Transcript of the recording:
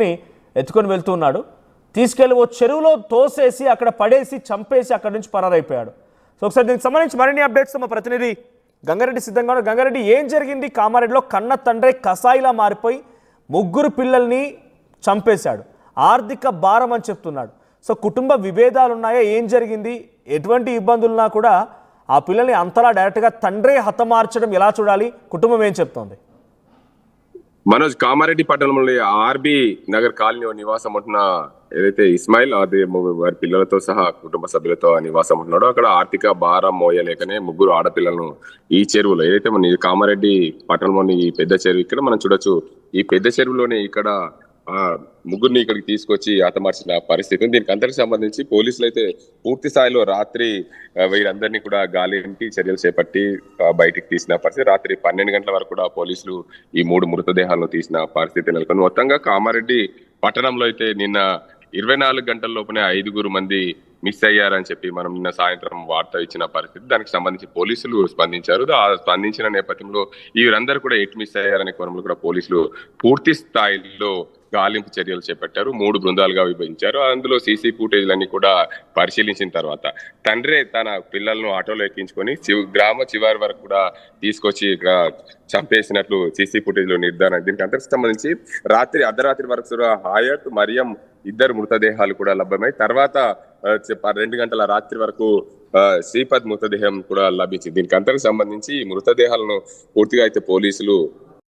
ని ఎత్తుకొని వెళ్తున్నాడు. తీసుకెళ్లి ఓ చెరువులో తోసేసి అక్కడ పడేసి చంపేసి అక్కడి నుంచి పరారైపోయాడు. సో ఒకసారి దీనికి సంబంధించి మరిన్ని అప్డేట్స్ మా ప్రతినిధి గంగారెడ్డి సిద్ధంగా ఉన్నారు. గంగారెడ్డి, ఏం జరిగింది? కామారెడ్డిలో కన్న తండ్రి కసాయిలా మారిపోయి ముగ్గురు పిల్లల్ని చంపేశాడు, ఆర్థిక భారం అని చెప్తున్నాడు. సో కుటుంబ విభేదాలు ఉన్నాయా? ఏం జరిగింది? ఎటువంటి ఇబ్బందులున్నా కూడా ఆ పిల్లల్ని అంతలా డైరెక్ట్గా తండ్రే హతమార్చడం ఎలా చూడాలి? కుటుంబం ఏం చెప్తోంది? మనోజ్, కామారెడ్డి పట్టణంలో ఆర్బి నగర్ కాలనీ నివాసం ఉంటున్న ఏదైతే ఇస్మాయిల్ అదే వారి పిల్లలతో సహా కుటుంబ సభ్యులతో నివాసం ఉంటున్నాడో అక్కడ ఆర్థిక భారం మోయలేకనే ముగ్గురు ఆడపిల్లలను ఈ చెరువులో ఏదైతే మన కామారెడ్డి పట్టణంలోని ఈ పెద్ద చెరువు ఇక్కడ మనం చూడొచ్చు. ఈ పెద్ద చెరువులోనే ఇక్కడ ముగ్గురిని ఇక్కడికి తీసుకొచ్చి హతమార్చిన పరిస్థితి. దీనికి అంతటికి సంబంధించి పోలీసులు అయితే పూర్తి స్థాయిలో రాత్రి వీరందరినీ కూడా గాలింటి చర్యలు చేపట్టి బయటికి తీసిన పరిస్థితి. రాత్రి 12 గంటల వరకు కూడా పోలీసులు ఈ 3 మృతదేహాలను తీసిన పరిస్థితి నెలకొంది. మొత్తంగా కామారెడ్డి పట్టణంలో అయితే నిన్న 24 గంటల లోపునే 5 మంది మిస్ అయ్యారని చెప్పి మనం నిన్న సాయంత్రం వార్త ఇచ్చిన పరిస్థితి. దానికి సంబంధించి పోలీసులు స్పందించారు. స్పందించిన నేపథ్యంలో వీరందరూ కూడా ఎటు మిస్ అయ్యారనే కోణంలో కూడా పోలీసులు పూర్తి స్థాయిలో గాలింపు చర్యలు చేపట్టారు. 3 బృందాలుగా విభజించారు. అందులో సీసీ ఫుటేజ్లన్నీ కూడా పరిశీలించిన తర్వాత తండ్రే తన పిల్లలను ఆటోలో ఎక్కించుకొని గ్రామ చివరి వరకు కూడా తీసుకొచ్చి చంపేసినట్లు సీసీ ఫుటేజ్ లో నిర్ధారణ. దీనికి అంతకు సంబంధించి అర్ధరాత్రి వరకు హయత్ మరియం ఇద్దరు మృతదేహాలు కూడా లభ్యమై తర్వాత 2 గంటల రాత్రి వరకు శ్రీపద్ మృతదేహం కూడా లభించింది. దీనికి అంతకు సంబంధించి ఈ మృతదేహాలను పూర్తిగా అయితే పోలీసులు